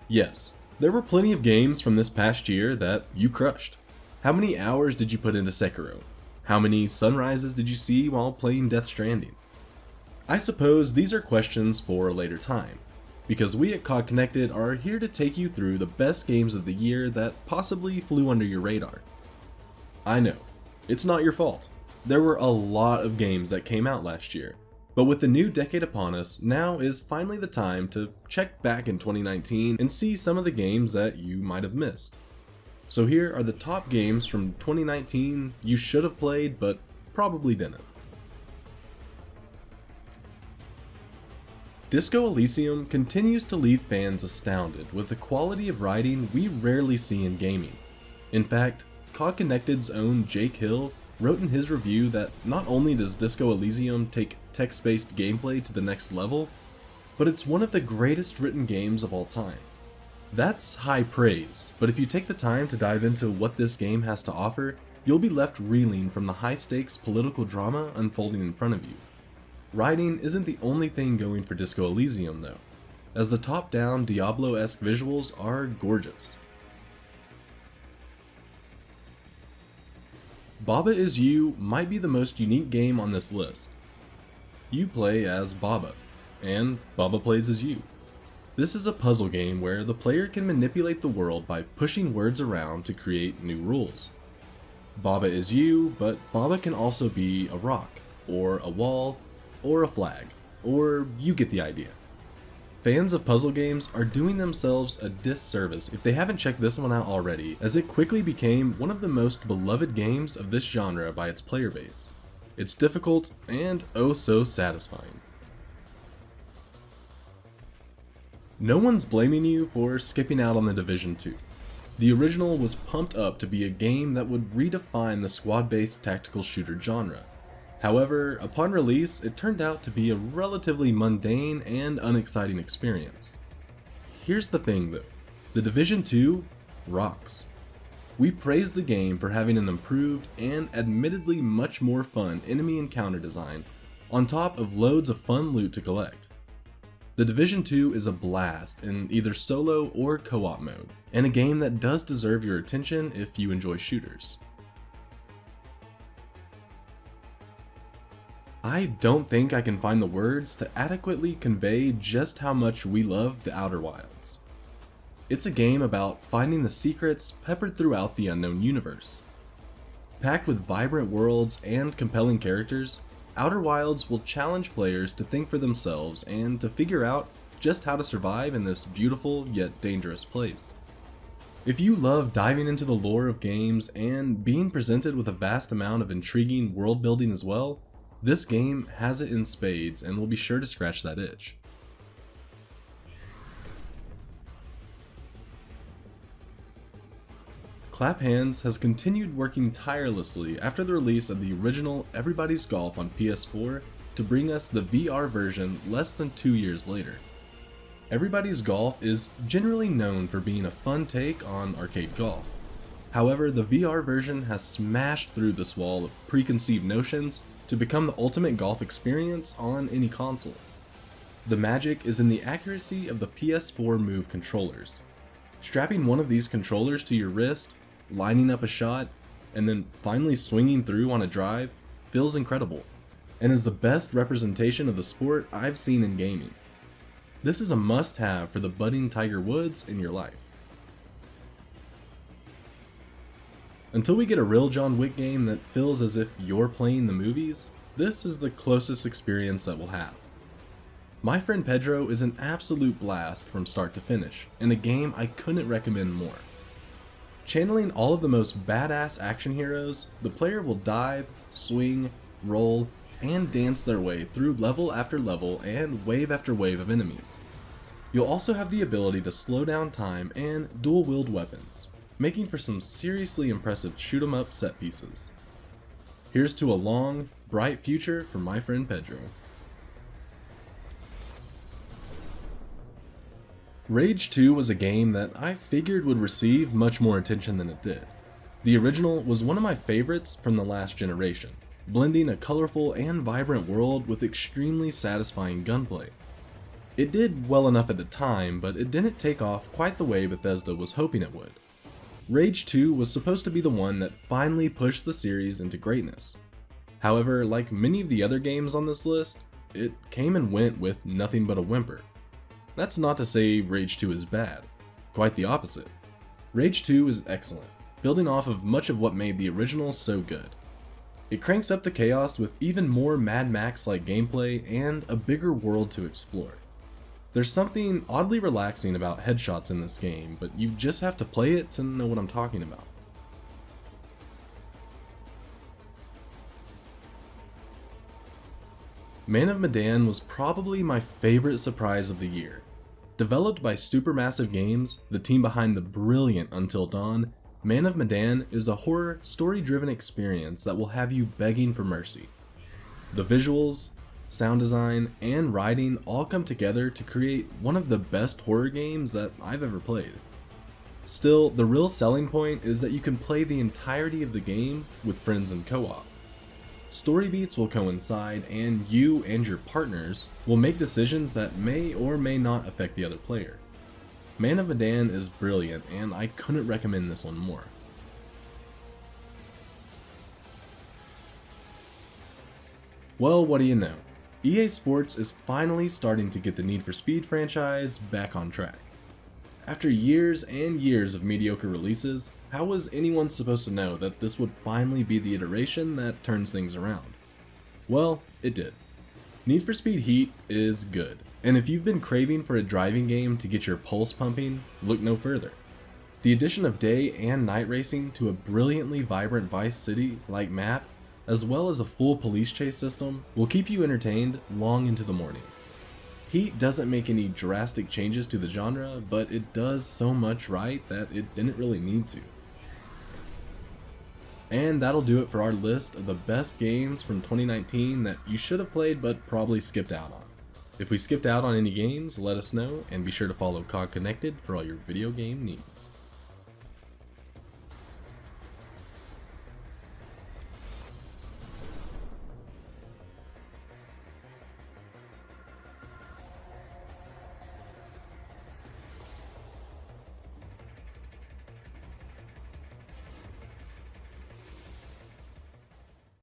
Yes, there were plenty of games from this past year that you crushed. How many hours did you put into Sekiro? How many sunrises did you see while playing Death Stranding? I suppose these are questions for a later time, because we at COGconnected are here to take you through the best games of the year that possibly flew under your radar. I know, it's not your fault. There were a lot of games that came out last year, but with the new decade upon us, now is finally the time to check back in 2019 and see some of the games that you might have missed. So here are the top games from 2019 you should have played but probably didn't. Disco Elysium continues to leave fans astounded with the quality of writing we rarely see in gaming. In fact, COGconnected's own Jake Hill wrote in his review that not only does Disco Elysium take text-based gameplay to the next level, but it's one of the greatest written games of all time. That's high praise, but if you take the time to dive into what this game has to offer, you'll be left reeling from the high-stakes political drama unfolding in front of you. Writing isn't the only thing going for Disco Elysium though, as the top-down Diablo-esque visuals are gorgeous. Baba Is You might be the most unique game on this list. You play as Baba, and Baba plays as you. This is a puzzle game where the player can manipulate the world by pushing words around to create new rules. Baba is you, but Baba can also be a rock, or a wall, or a flag, or you get the idea. Fans of puzzle games are doing themselves a disservice if they haven't checked this one out already, as it quickly became one of the most beloved games of this genre by its player base. It's difficult and oh so satisfying. No one's blaming you for skipping out on The Division 2. The original was pumped up to be a game that would redefine the squad-based tactical shooter genre. However, upon release, it turned out to be a relatively mundane and unexciting experience. Here's the thing though, The Division 2 rocks. We praised the game for having an improved and admittedly much more fun enemy encounter design, on top of loads of fun loot to collect. The Division 2 is a blast in either solo or co-op mode, and a game that does deserve your attention if you enjoy shooters. I don't think I can find the words to adequately convey just how much we love The Outer Wilds. It's a game about finding the secrets peppered throughout the unknown universe. Packed with vibrant worlds and compelling characters, Outer Wilds will challenge players to think for themselves and to figure out just how to survive in this beautiful yet dangerous place. If you love diving into the lore of games and being presented with a vast amount of intriguing world building as well, this game has it in spades and will be sure to scratch that itch. Clap Hands has continued working tirelessly after the release of the original Everybody's Golf on PS4 to bring us the VR version less than 2 years later. Everybody's Golf is generally known for being a fun take on arcade golf. However, the VR version has smashed through this wall of preconceived notions to become the ultimate golf experience on any console. The magic is in the accuracy of the PS4 Move controllers. Strapping one of these controllers to your wrist, lining up a shot, and then finally swinging through on a drive feels incredible, and is the best representation of the sport I've seen in gaming. This is a must-have for the budding Tiger Woods in your life. Until we get a real John Wick game that feels as if you're playing the movies, this is the closest experience that we'll have. My Friend Pedro is an absolute blast from start to finish, and a game I couldn't recommend more. Channeling all of the most badass action heroes, the player will dive, swing, roll, and dance their way through level after level and wave after wave of enemies. You'll also have the ability to slow down time and dual-wield weapons, making for some seriously impressive shoot-'em-up set pieces. Here's to a long, bright future for My Friend Pedro. Rage 2 was a game that I figured would receive much more attention than it did. The original was one of my favorites from the last generation, blending a colorful and vibrant world with extremely satisfying gunplay. It did well enough at the time, but it didn't take off quite the way Bethesda was hoping it would. Rage 2 was supposed to be the one that finally pushed the series into greatness. However, like many of the other games on this list, it came and went with nothing but a whimper. That's not to say Rage 2 is bad, quite the opposite. Rage 2 is excellent, building off of much of what made the original so good. It cranks up the chaos with even more Mad Max-like gameplay and a bigger world to explore. There's something oddly relaxing about headshots in this game, but you just have to play it to know what I'm talking about. Man of Medan was probably my favorite surprise of the year. Developed by Supermassive Games, the team behind the brilliant Until Dawn, Man of Medan is a horror, story-driven experience that will have you begging for mercy. The visuals, sound design, and writing all come together to create one of the best horror games that I've ever played. Still, the real selling point is that you can play the entirety of the game with friends in co-op. Story beats will coincide, and you and your partners will make decisions that may or may not affect the other player. Man of Medan is brilliant, and I couldn't recommend this one more. Well, what do you know? EA Sports is finally starting to get the Need for Speed franchise back on track. After years and years of mediocre releases, how was anyone supposed to know that this would finally be the iteration that turns things around? Well, it did. Need for Speed Heat is good, and if you've been craving for a driving game to get your pulse pumping, look no further. The addition of day and night racing to a brilliantly vibrant Vice City-like map, as well as a full police chase system, will keep you entertained long into the morning. Heat doesn't make any drastic changes to the genre, but it does so much right that it didn't really need to. And that'll do it for our list of the best games from 2019 that you should have played but probably skipped out on. If we skipped out on any games, let us know, and be sure to follow COGconnected for all your video game needs.